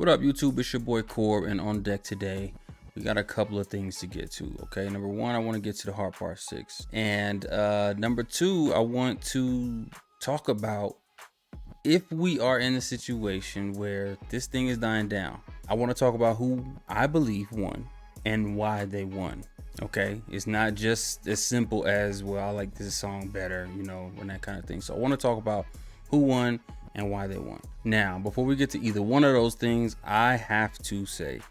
What up, YouTube? It's your boy Corb, and on deck today, we got a couple of things to get to. Okay, number one, I want to get to the hard part 6, and number two, I want to talk about if we are in a situation where this thing is dying down. I want to talk about who I believe won and why they won. Okay, it's not just as simple as, well, I like this song better, you know, and that kind of thing. So I want to talk about who won and why they won. Now, before we get to either one of those things, I have to say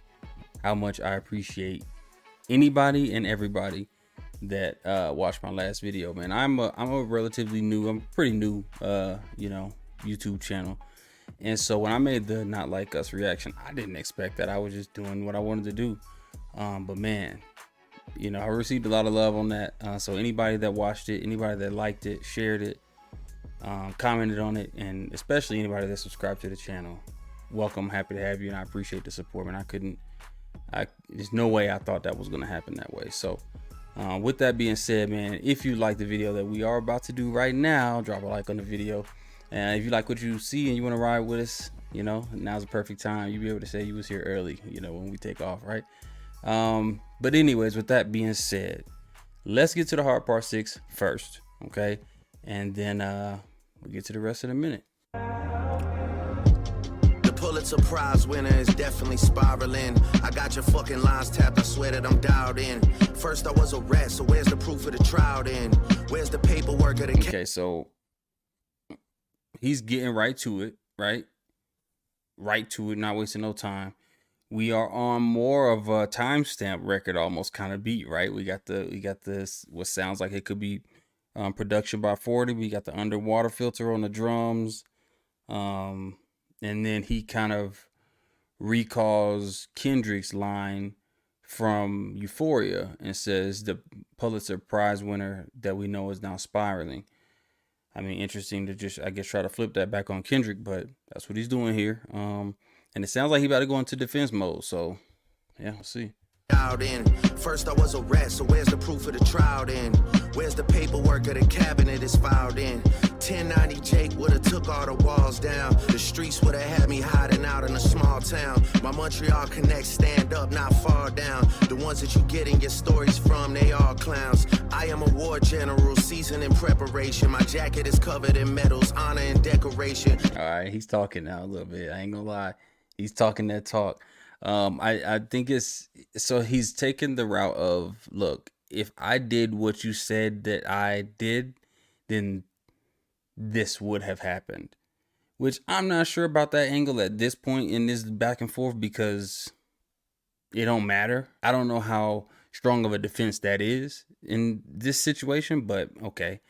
how much I appreciate anybody and everybody that watched my last video. Man, I'm a relatively new, I'm pretty new, YouTube channel. And so when I made the Not Like Us reaction, I didn't expect that. I was just doing what I wanted to do. But man, you know, I received a lot of love on that. So anybody that watched it, anybody that liked it, shared it, commented on it, and especially anybody that subscribed to the channel, welcome. Happy to have you, and I appreciate the support. Man, there's no way I thought that was going to happen that way. So with that being said, man, if you like the video that we are about to do right now, drop a like on the video. And if you like what you see and you want to ride with us, you know, now's the perfect time. You'll be able to say you was here early, you know, when we take off, right? But anyways, with that being said, let's get to the hard part 6 first, okay? And then we'll get to the rest in a minute. The Pulitzer Prize winner is definitely spiraling. I got your fucking lines tapped, I swear that I'm dialed in. First I was a rat, so where's the proof of the trial then? Where's the paperwork of the Okay, so he's getting right to it, right? Right to it, not wasting no time. We are on more of a timestamp record, almost kind of beat, right? We got this what sounds like it could be production by 40. We got the underwater filter on the drums, and then he kind of recalls Kendrick's line from Euphoria and says the Pulitzer Prize winner that we know is now spiraling. I mean, interesting to just, I guess, try to flip that back on Kendrick, but that's what he's doing here. And it sounds like he about to go into defense mode. So, yeah, we'll see. In. First I was a rat, so where's the proof of the trial then? Where's the paperwork of the cabinet is filed in? 1090 Jake would've took all the walls down. The streets would've had me hiding out in a small town. My Montreal connects stand up, not fall down. The ones that you getting your stories from, they all clowns. I am a war general, seasoned in preparation. My jacket is covered in medals, honor and decoration. All right, he's talking now a little bit. I ain't gonna lie. He's talking that talk. I think it's, so he's taken the route of, look, if I did what you said that I did, then this would have happened, which I'm not sure about that angle at this point in this back and forth, because it don't matter. I don't know how strong of a defense that is in this situation, but okay.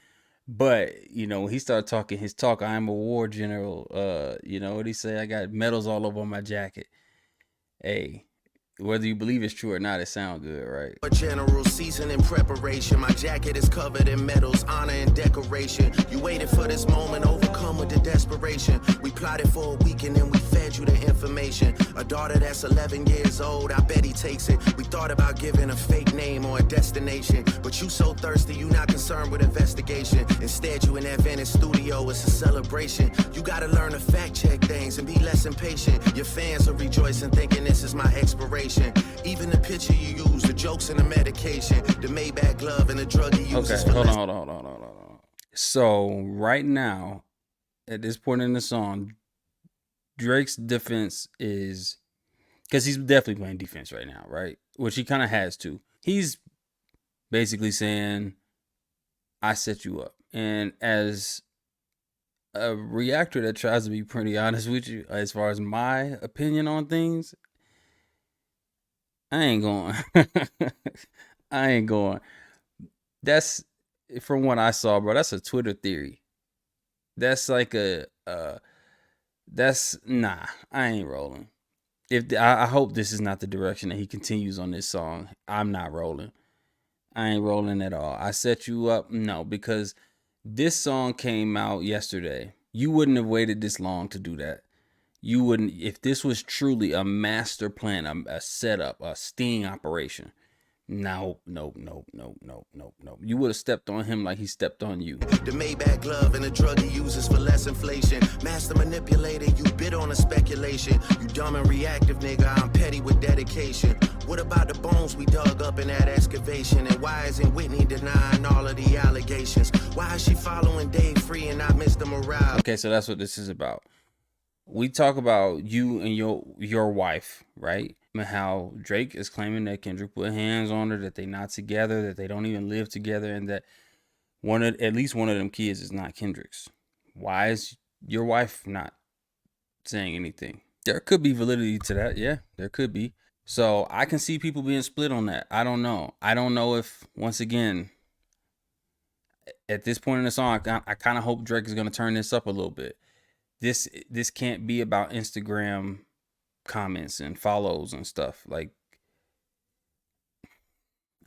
But, you know, he started talking his talk, I am a war general, you know what he say? I got medals all over my jacket. Hey, whether you believe it's true or not, it sounds good, right? A general season in preparation. My jacket is covered in medals, honor and decoration. You waited for this moment, overcome with the desperation. We plotted for a week and then we fed you the information. A daughter that's 11 years old, I bet he takes it. We thought about giving a fake name or a destination, but you so thirsty, you not concerned with investigation. Instead, you in that Venice studio, it's a celebration. You gotta learn to fact check things and be less impatient. Your fans are rejoicing, thinking this is my expiration. Even the picture you use, the jokes and the medication, the Maybach glove and the drug he uses. Okay, hold on. So right now, at this point in the song, Drake's defense is, because he's definitely playing defense right now, right? Which he kind of has to. He's basically saying, I set you up. And as a reactor that tries to be pretty honest with you, as far as my opinion on things, I ain't going. I ain't going. That's, from what I saw, bro, that's a Twitter theory. That's like that's, nah, I ain't rolling. I hope this is not the direction that he continues on this song. I'm not rolling. I ain't rolling at all. I set you up. No, because this song came out yesterday. You wouldn't have waited this long to do that. You wouldn't, if this was truly a master plan, a setup, a sting operation, No. You would have stepped on him like he stepped on you. The Maybach glove and the drug he uses for less inflation. Master manipulator, you bid on a speculation. You dumb and reactive, nigga, I'm petty with dedication. What about the bones we dug up in that excavation? And why isn't Whitney denying all of the allegations? Why is she following Dave Free and not Mr. Morale? Okay, so that's what this is about. We talk about you and your wife, right? And how Drake is claiming that Kendrick put hands on her, that they not together, that they don't even live together, and that at least one of them kids is not Kendrick's. Why is your wife not saying anything? There could be validity to that. Yeah, there could be. So I can see people being split on that. I don't know. I don't know if, once again, at this point in the song, I kind of hope Drake is going to turn this up a little bit. This can't be about Instagram comments and follows and stuff. Like,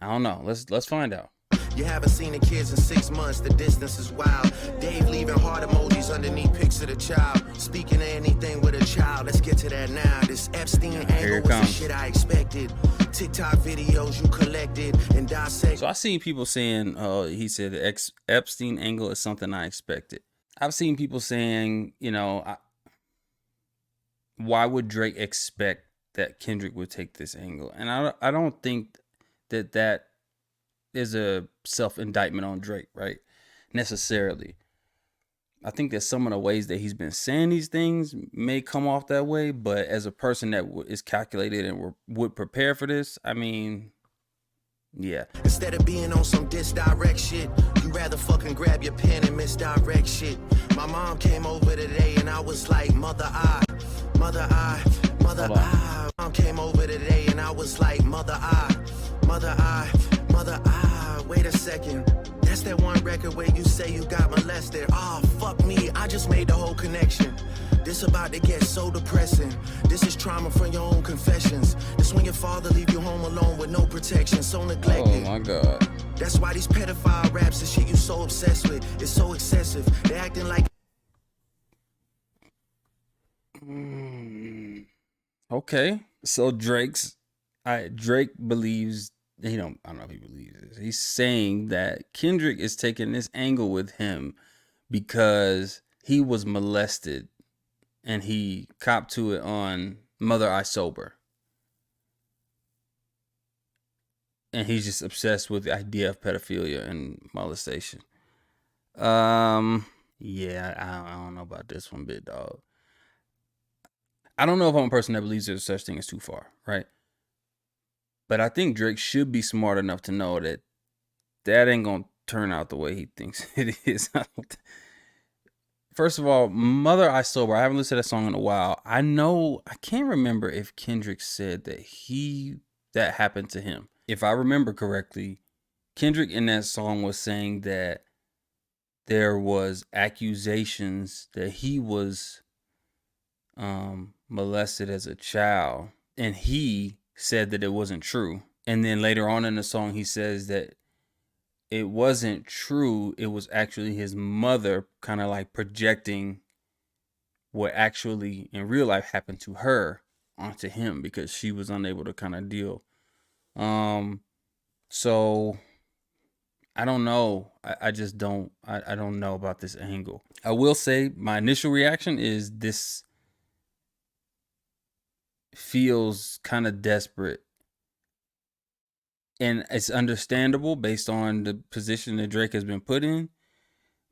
I don't know. Let's find out. You haven't seen the kids in 6 months, the distance is wild. Dave leaving heart emojis underneath pics of the child. Speaking of anything with a child, let's get to that now. This Epstein angle was the shit I expected. TikTok videos you collected and dissect. So I seen people saying, he said the Epstein angle is something I expected. I've seen people saying, why would Drake expect that Kendrick would take this angle? And I don't think that is a self-indictment on Drake, right? Necessarily. I think that some of the ways that he's been saying these things may come off that way, but as a person that is calculated and would prepare for this, I mean, yeah. Instead of being on some disdirect shit, you rather fucking grab your pen and misdirect shit. My mom came over today and I was like, mother I. Mom came over today and I was like, mother I. Wait a second. That's that one record where you say you got molested. Oh, fuck me. I just made the whole connection. This about to get so depressing. This is trauma from your own confessions. This when your father leave you home alone with no protection, so neglected. Oh my God. That's why these pedophile raps and shit you so obsessed with. It's so excessive. They acting like. Okay. So Drake believes, I don't know if he believes this. He's saying that Kendrick is taking this angle with him because he was molested and he copped to it on Mother I Sober. And he's just obsessed with the idea of pedophilia and molestation. Yeah, I don't know about this one, big dog. I don't know if I'm a person that believes there's such thing as too far, right? But I think Drake should be smart enough to know that ain't gonna turn out the way he thinks it is. First of all, Mother I Sober, I haven't listened to that song in a while. I can't remember if Kendrick said that happened to him. If I remember correctly, Kendrick in that song was saying that there was accusations that he was molested as a child, and he said that it wasn't true. And then later on in the song, he says that it wasn't true. It was actually his mother kind of like projecting what actually in real life happened to her onto him because she was unable to kind of deal. So I don't know. I just don't, I don't know about this angle. I will say my initial reaction is this feels kind of desperate, and it's understandable based on the position that Drake has been put in,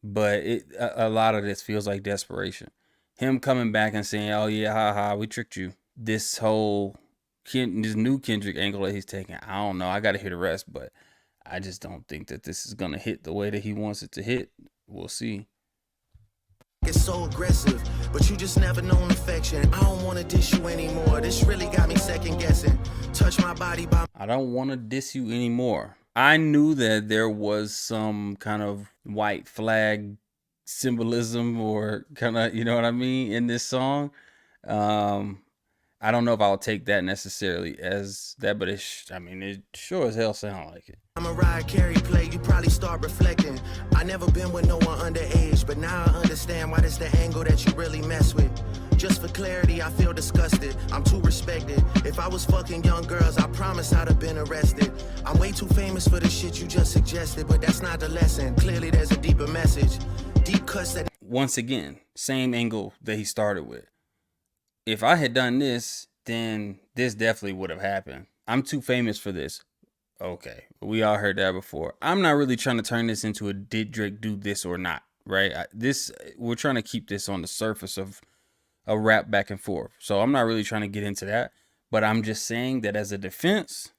but a lot of this feels like desperation. Him coming back and saying, oh yeah, haha, we tricked you. This whole this new Kendrick angle that he's taking, I don't know, I gotta hear the rest, but I just don't think that this is gonna hit the way that he wants it to hit. We'll see. It's so aggressive, but you just never known affection. I don't want to diss you anymore. This really got me second guessing. Touch my body by. I don't want to diss you anymore. I knew that there was some kind of white flag symbolism or kind of, you know what I mean, in this song. I don't know if I'll take that necessarily as that, but it sure as hell sound like it. I'm a Mariah Carey play, you probably start reflecting. I never been with no one underage, but now I understand why that's the angle that you really mess with. Just for clarity, I feel disgusted. I'm too respected. If I was fucking young girls, I promise I'd have been arrested. I'm way too famous for the shit you just suggested, but that's not the lesson. Clearly there's a deeper message. Deep cuts that... Once again, same angle that he started with. If I had done this, then this definitely would have happened. I'm too famous for this. Okay, we all heard that before. I'm not really trying to turn this into a did Drake do this or not, right? We're trying to keep this on the surface of a rap back and forth. So I'm not really trying to get into that, but I'm just saying that as a defense,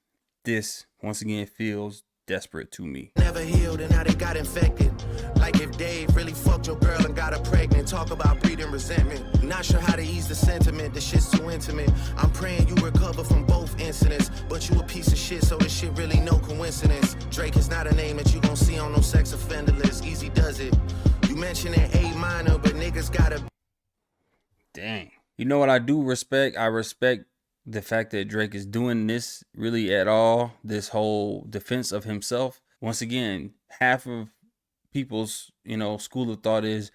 this once again feels desperate to me. Never healed and now they got infected. Like if Dave really fucked your girl and got her pregnant. Talk about breeding resentment. Not sure how to ease the sentiment. The shit's too intimate. I'm praying you recover from both incidents. But you a piece of shit, so this shit really no coincidence. Drake is not a name that you gon' see on no sex offender list. Easy does it. You mentioned an A minor, but niggas gotta... Dang. You know what I do respect? I respect the fact that Drake is doing this really at all, this whole defense of himself. Once again, half of people's, school of thought is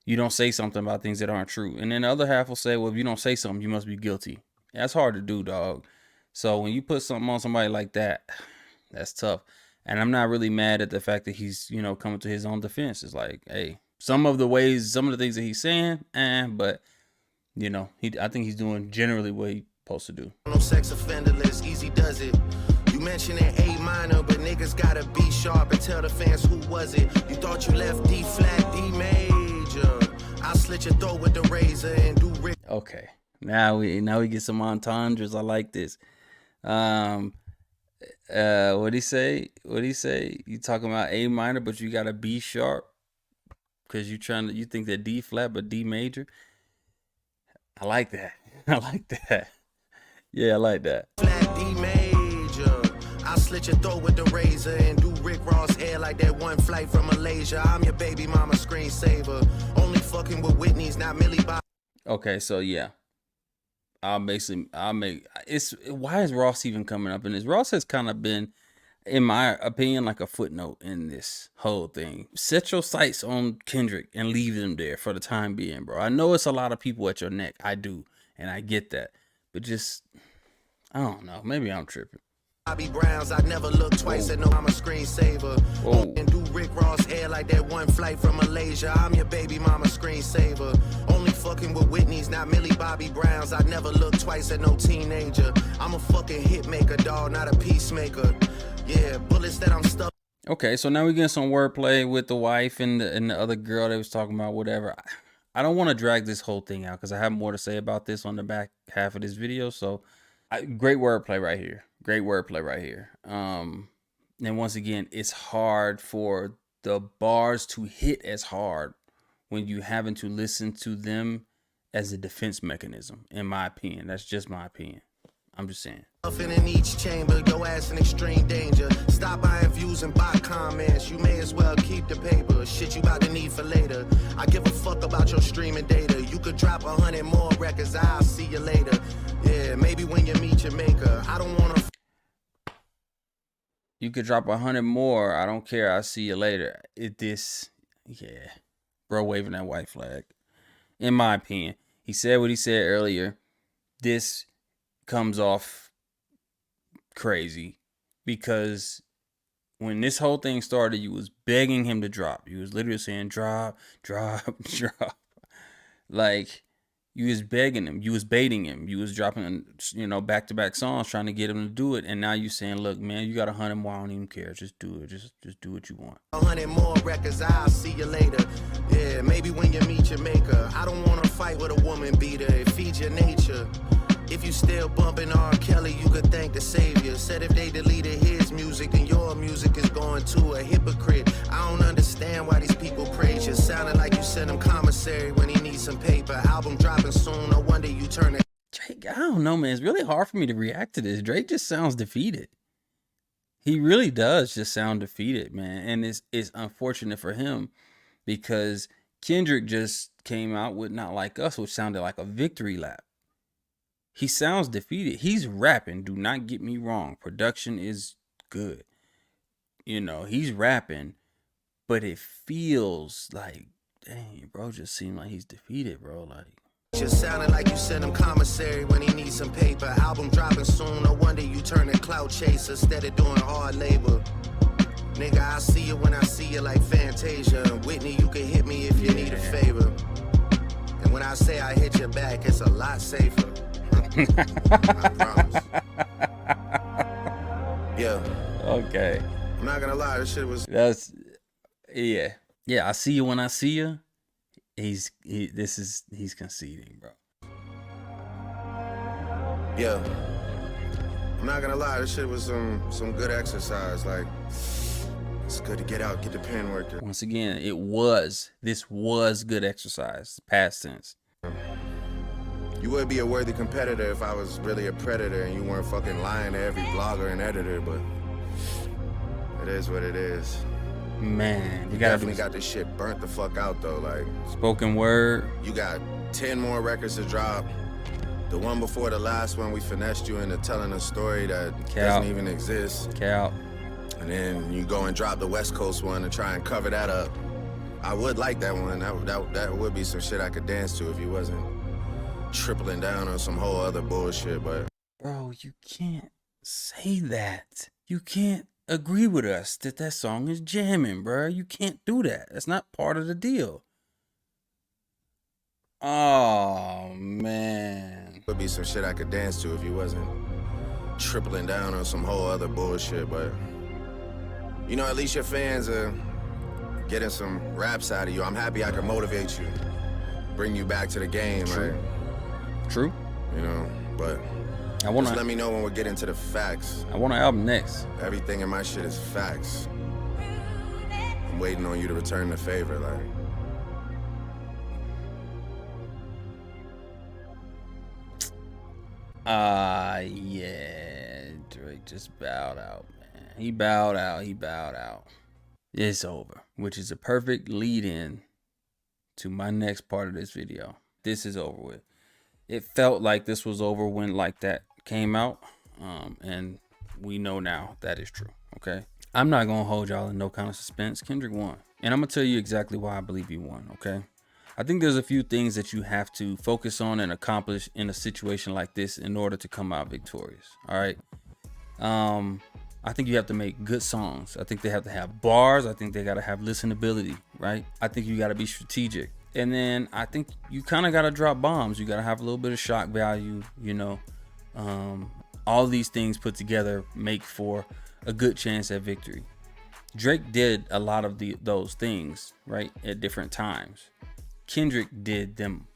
you don't say something about things that aren't true. And then the other half will say, well, if you don't say something, you must be guilty. That's hard to do, dog. So when you put something on somebody like that, that's tough. And I'm not really mad at the fact that he's, coming to his own defense. It's like, hey, some of the things that he's saying, but I think he's doing generally what he's supposed to do. No sex offender list, easy does it. You mentioned an A minor, but niggas gotta be sharp and tell the fans who was it. You thought you left D flat, D major. I'll slit your throat with the razor and do Rick. Okay, now we get some entendres. I like this. What'd he say? You talking about A minor, but you gotta B sharp because you think that D flat, but D major. I like that. I like that. Yeah, I like that. Flat D major. I'll slit your throat with the razor and do Rick Ross hair like that one flight from Malaysia. I'm your baby mama screensaver. Only fucking with Whitney's, not Millie Bob. Okay, so yeah. Why is Ross even coming up in this? Ross has kind of been, in my opinion, like a footnote in this whole thing. Set your sights on Kendrick and leave them there for the time being, bro. I know it's a lot of people at your neck. I do. And I get that. But just, I don't know. Maybe I'm tripping. Bobby Browns, I never look twice at no, I'm a screensaver. And do Rick Ross hair like that one flight from Malaysia. I'm your baby mama screensaver. Only fucking with Whitney's, not Millie Bobby Browns. I never look twice at no teenager. I'm a fucking hit maker, dog, not a peacemaker. Yeah, bullets that I'm stuck. Okay, so now we get some wordplay with the wife and the other girl they was talking about, whatever. I don't want to drag this whole thing out because I have more to say about this on the back half of this video. So great wordplay right here. Great wordplay right here. And once again, it's hard for the bars to hit as hard when you having to listen to them as a defense mechanism, in my opinion. That's just my opinion. I'm just saying. In each chamber, your ass in extreme danger. Stop buying views and buy comments. You may as well keep the paper. Shit you about to need for later. I give a fuck about your streaming data. You could drop 100 more records. I'll see you later. Yeah, maybe when you meet your maker. I don't wanna. You could drop 100 more. I don't care. I'll see you later. Bro, waving that white flag. In my opinion, he said what he said earlier. This comes off crazy because when this whole thing started, you was begging him to drop. You was literally saying drop. Like, you was begging him. You was baiting him. You was dropping, back-to-back songs trying to get him to do it. And now you saying, look, man, you got 100 more. I don't even care. Just do it. Just do what you want. 100 more records. I'll see you later. Yeah, maybe when you meet your maker. I don't want to fight with a woman beater. It feeds your nature. If you still bumping R. Kelly, you could thank the savior. Said if they deleted his music, then your music is going to a hypocrite. I don't understand why these people praise you. Sounding like you sent him commissary when he needs some paper. Album dropping soon, no wonder you turn it. Drake, I don't know, man. It's really hard for me to react to this. Drake just sounds defeated. He really does just sound defeated, man. And it's unfortunate for him because Kendrick just came out with Not Like Us, which sounded like a victory lap. He sounds defeated. He's rapping. Do not get me wrong. Production is good. He's rapping, but it feels like, dang, bro, just seemed like he's defeated, bro. Like, Just sounding like you sent him commissary when he needs some paper. Album dropping soon, no wonder you turn a clout chaser instead of doing hard labor. Nigga, I see you when I see you like Fantasia. Whitney, you can hit me if you need a favor. And when I say I hit your back, it's a lot safer. I promise. Yeah. Okay. I'm not gonna lie, this shit was... That's, yeah. Yeah, I see you when I see you. He's conceding, bro. Yeah. I'm not gonna lie, this shit was some good exercise. Like, it's good to get out, get the pen working. Once again, this was good exercise, past tense. You would be a worthy competitor if I was really a predator and you weren't fucking lying to every blogger and editor, but it is what it is. Man, you definitely got this shit burnt the fuck out though. Like, spoken word. You got 10 more records to drop. The one before the last one, we finessed you into telling a story that doesn't even exist. Cal. And then you go and drop the West Coast one and try and cover that up. I would like that one. That would be some shit I could dance to if you wasn't tripling down on some whole other bullshit, but... Bro, you can't say that. You can't agree with us that song is jamming, bro. You can't do that. That's not part of the deal. Oh, man. Would be some shit I could dance to if you wasn't tripling down on some whole other bullshit, but... You know, at least your fans are getting some raps out of you. I'm happy I can motivate you, bring you back to the game, True. right? True. You know, but just let me know when we get into the facts. I want an album next. Everything in my shit is facts. I'm waiting on you to return the favor, like. Yeah, Drake just bowed out, man. He bowed out. It's over, which is a perfect lead-in to my next part of this video. This is over with. It felt like this was over when Like That came out, and we know now that is true, okay? I'm not gonna hold y'all in no kind of suspense. Kendrick won, and I'm gonna tell you exactly why I believe he won, okay? I think there's a few things that you have to focus on and accomplish in a situation like this in order to come out victorious, all right? I think you have to make good songs. I think they have to have bars. I think they gotta have listenability, right? I think you gotta be strategic. And then I think you kind of got to drop bombs. You got to have a little bit of shock value, you know. All these things put together make for a good chance at victory. Drake did a lot of those things, right, at different times. Kendrick did them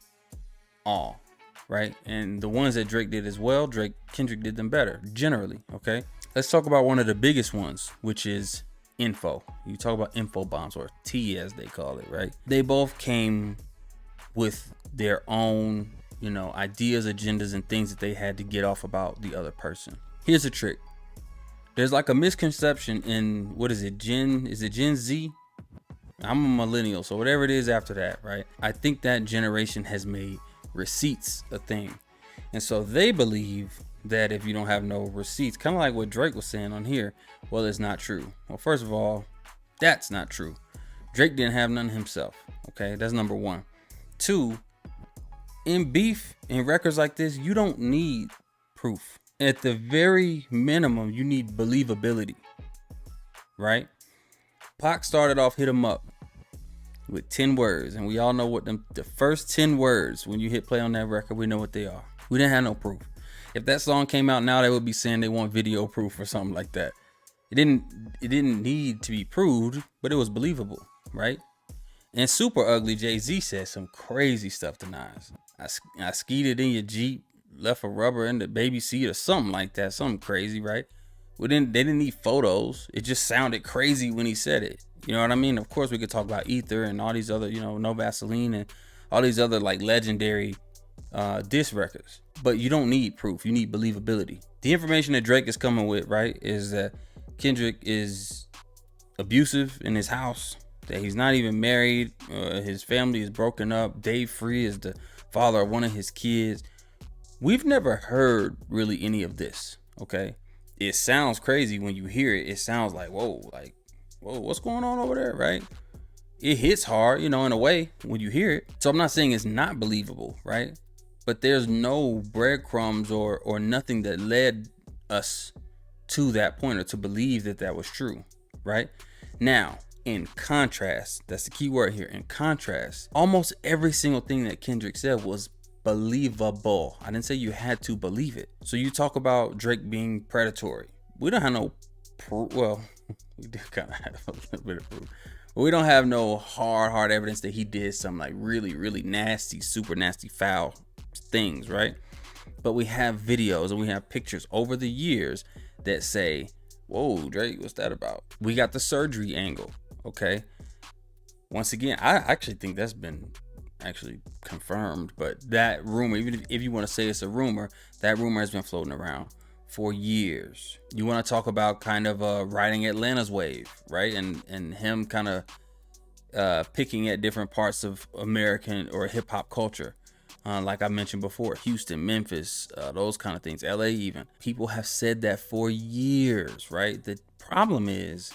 all, right? And the ones that Drake did as well, Kendrick did them better, generally, okay? Let's talk about one of the biggest ones, which is info. You talk about info bombs, or T as they call it, right? They both came with their own, you know, ideas, agendas, and things that they had to get off about the other person. Here's a trick. There's like a misconception in, what is it, Gen Z? I'm a millennial, so whatever it is after that, right? I think that generation has made receipts a thing. And so they believe that if you don't have no receipts, kind of like what Drake was saying on here, well, it's not true. Well, first of all, that's not true. Drake didn't have none himself, okay? That's number one. Two, in beef, in records like this, you don't need proof. At the very minimum, you need believability, right? Pac started off Hit 'Em Up with 10 words, and we all know what the first 10 words, when you hit play on that record, we know what they are. We didn't have no proof. If that song came out now, they would be saying they want video proof or something like that. It didn't need to be proved, but it was believable, right? And Super Ugly, Jay-Z said some crazy stuff to Nas. I skeeted in your Jeep, left a rubber in the baby seat or something like that. Something crazy, right? They didn't need photos. It just sounded crazy when he said it. You know what I mean? Of course, we could talk about Ether and all these other, you know, No Vaseline and all these other like legendary diss records. But you don't need proof. You need believability. The information that Drake is coming with, right, is that Kendrick is abusive in his house, that he's not even married, his family is broken up, Dave Free is the father of one of his kids. We've never heard really any of this, okay? It sounds crazy when you hear it. It sounds like, whoa, what's going on over there, right? It hits hard, you know, in a way when you hear it. So I'm not saying it's not believable, right? but there's no breadcrumbs or nothing that led us to that point or to believe that that was true, right? Now, in contrast, that's the key word here, in contrast, almost every single thing that Kendrick said was believable. I didn't say you had to believe it. So you talk about Drake being predatory. We don't have no proof. Well, we do kind of have a little bit of proof. But we don't have no hard evidence that he did some like really nasty, super nasty, foul things, right? But we have videos and we have pictures over the years that say, whoa, Drake, what's that about? We got the surgery angle, okay? Once again, I actually think that's been actually confirmed, but that rumor, even if you want to say it's a rumor, that rumor has been floating around for years. You want to talk about kind of riding Atlanta's wave, right? And him kind of picking at different parts of American or hip hop culture. Like I mentioned before, Houston, Memphis, those kind of things, LA even. People have said that for years, right? The problem is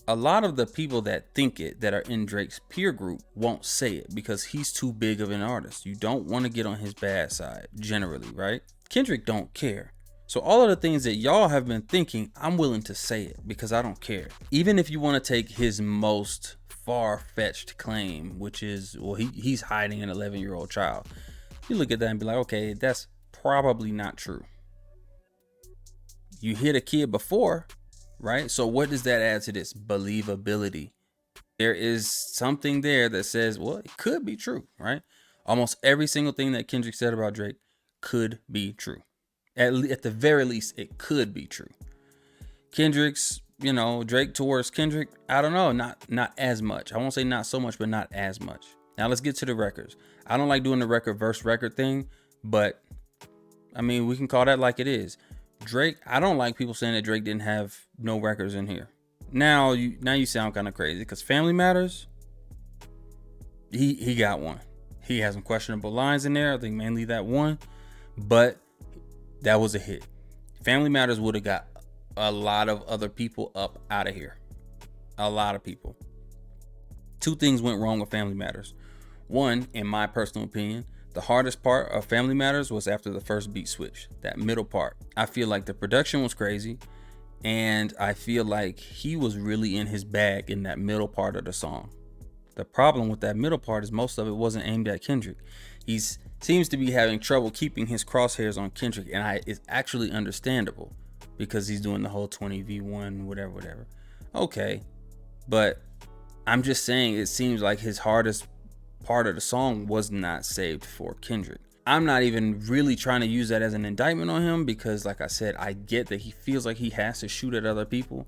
a lot of the people that think it, that are in Drake's peer group, won't say it because he's too big of an artist. You don't want to get on his bad side, generally, right? Kendrick don't care. So all of the things that y'all have been thinking, I'm willing to say it because I don't care. Even if you want to take his most far-fetched claim, which is, well, he's hiding an 11-year-old child. You look at that and be like, okay, that's probably not true. You hit a kid before, right? So what does that add to this? Believability. There is something there that says, well, it could be true, right? Almost every single thing that Kendrick said about Drake could be true. At the very least, it could be true. Kendrick's, Drake towards Kendrick, I don't know, not as much. I won't say not so much, but not as much. Now let's get to the records. I don't like doing the record versus record thing, but I mean, we can call that like it is. Drake, I don't like people saying that Drake didn't have no records in here. Now you sound kind of crazy because Family Matters, he got one. He has some questionable lines in there. I think mainly that one, but that was a hit. Family Matters would have got a lot of other people up out of here. A lot of people. Two things went wrong with Family Matters. One, in my personal opinion, the hardest part of Family Matters was after the first beat switch, that middle part. I feel like the production was crazy, and I feel like he was really in his bag in that middle part of the song. The problem with that middle part is most of it wasn't aimed at Kendrick. He seems to be having trouble keeping his crosshairs on Kendrick, and it's actually understandable because he's doing the whole 20v1 whatever. Okay, but I'm just saying it seems like his hardest part of the song was not saved for Kendrick. I'm not even really trying to use that as an indictment on him because, like I said, I get that he feels like he has to shoot at other people,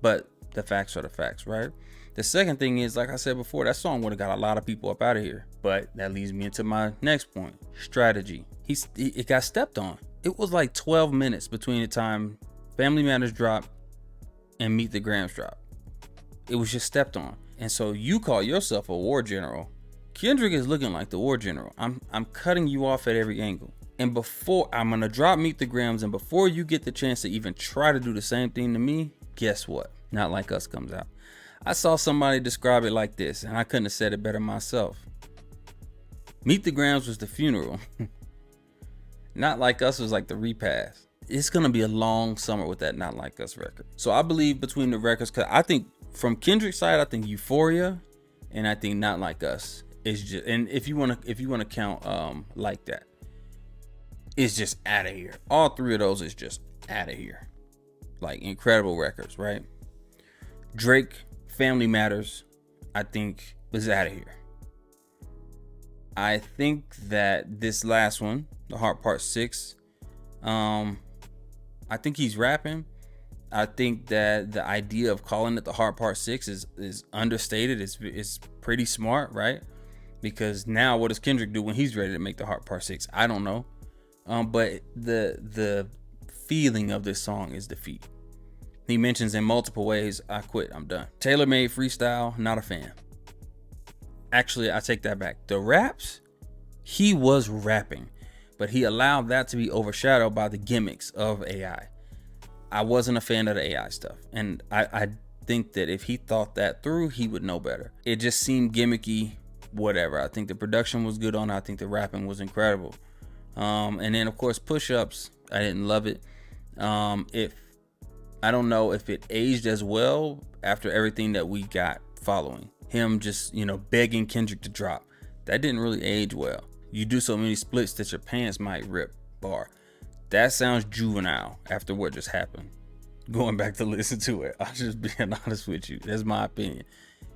but the facts are the facts, right? The second thing is, like I said before, that song would have got a lot of people up out of here. But that leads me into my next point, strategy. It got stepped on. It was like 12 minutes between the time Family Matters dropped and Meet the Grams dropped. It was just stepped on. And so you call yourself a war general. Kendrick is looking like the war general. I'm cutting you off at every angle. And before I'm going to drop Meet the Grams, and before you get the chance to even try to do the same thing to me, guess what? Not Like Us comes out. I saw somebody describe it like this, and I couldn't have said it better myself. Meet the Grams was the funeral. Not Like Us was like the repast. It's going to be a long summer with that Not Like Us record. So I believe between the records, because I think from Kendrick's side, I think Euphoria and I think Not Like Us is just, and if you want to count Like That, it's just out of here. All three of those is just out of here. Like incredible records, right? Drake, Family Matters, I think is out of here. I think that this last one, The Heart Part 6, I think he's rapping. I think that the idea of calling it The Heart Part 6 is understated. It's pretty smart, right? Because now what does Kendrick do when he's ready to make The Heart Part 6? I don't know. But the feeling of this song is defeat. He mentions in multiple ways, I quit, I'm done. Tailor-made freestyle, not a fan. Actually, I take that back. The raps, he was rapping, but he allowed that to be overshadowed by the gimmicks of AI. I wasn't a fan of the AI stuff. And I think that if he thought that through, he would know better. It just seemed gimmicky, whatever. I think the production was good on it. I think the rapping was incredible. And then of course Push-Ups, I didn't love it. If I don't know if it aged as well after everything that we got following him, just, you know, begging Kendrick to drop. That didn't really age well. You do so many splits that your pants might rip. Bar. That sounds juvenile after what just happened. Going back to listen to it, I'm just being honest with you. That's my opinion.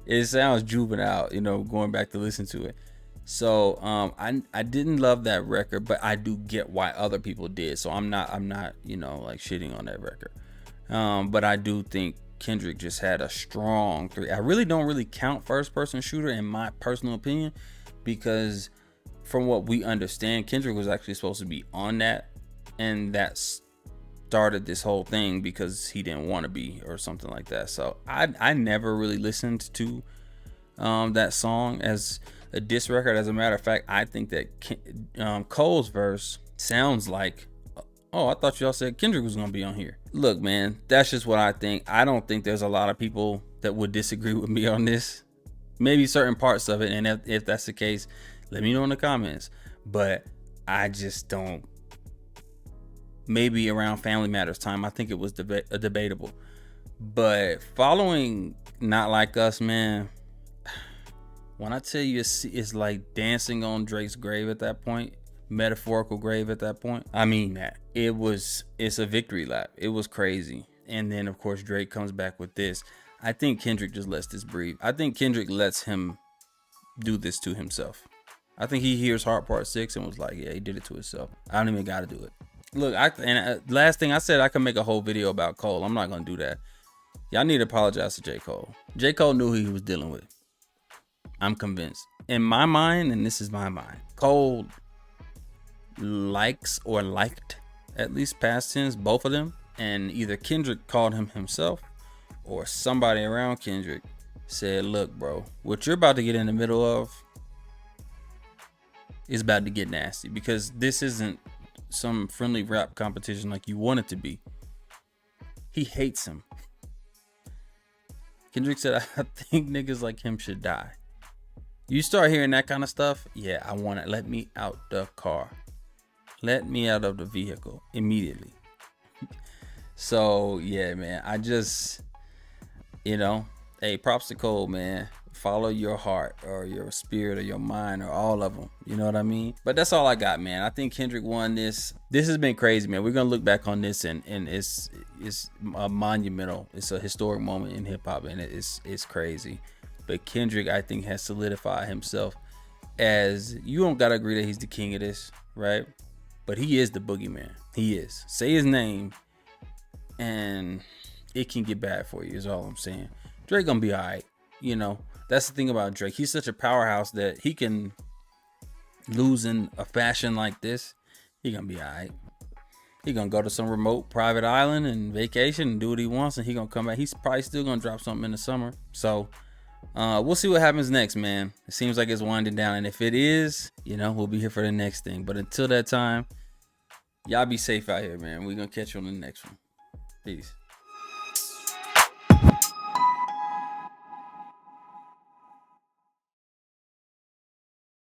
It sounds juvenile, you know, going back to listen to it. So I didn't love that record, but I do get why other people did. So I'm not you know, like shitting on that record. But I do think Kendrick just had a strong 3. I really don't really count First Person Shooter in my personal opinion, because from what we understand, Kendrick was actually supposed to be on that, and that started this whole thing because he didn't want to be or something like that. So I never really listened to that song as a diss record. As a matter of fact, I think that Cole's verse sounds like, oh, I thought y'all said Kendrick was gonna be on here. Look, man, that's just what I think. I don't think there's a lot of people that would disagree with me on this. Maybe certain parts of it, and if that's the case, let me know in the comments. But I just don't. Maybe around Family Matters time, I think it was debatable. But following Not Like Us, man, when I tell you it's like dancing on Drake's grave at that point, metaphorical grave at that point, I mean that. It's a victory lap. It was crazy. And then of course Drake comes back with this. I think Kendrick just lets this breathe. I think Kendrick lets him do this to himself. I think he hears Heart Part 6 and was like, yeah, he did it to himself. I don't even gotta do it. Look, last thing I said, I could make a whole video about Cole. I'm not gonna do that. Y'all need to apologize to J. Cole. J. Cole knew who he was dealing with. I'm convinced. In my mind, and this is my mind, Cole likes or liked, at least past tense, both of them. And either Kendrick called him himself or somebody around Kendrick said, look, bro, what you're about to get in the middle of is about to get nasty, because this isn't some friendly rap competition like you want it to be. He hates him. Kendrick said, I think niggas like him should die. You start hearing that kind of stuff, yeah, I want it. Let me out the car. Let me out of the vehicle immediately. So yeah, man, I just, you know, hey, props to Cole, man. Follow your heart or your spirit or your mind or all of them. You know what I mean? But that's all I got, man. I think Kendrick won this. This has been crazy, man. We're gonna look back on this and it's a monumental. It's a historic moment in hip hop, and it's crazy. But Kendrick, I think, has solidified himself as, you don't gotta agree that he's the king of this, right? But he is the boogeyman. He is. Say his name and it can get bad for you, is all I'm saying. Drake gonna be all right. You know, that's the thing about Drake. He's such a powerhouse that he can lose in a fashion like this. He gonna be all right. He gonna go to some remote private island and vacation and do what he wants, and he gonna come back. He's probably still gonna drop something in the summer. So we'll see what happens next, man. It seems like it's winding down, and if it is, you know, we'll be here for the next thing. But until that time, y'all be safe out here, man. We're gonna catch you on the next one. Peace.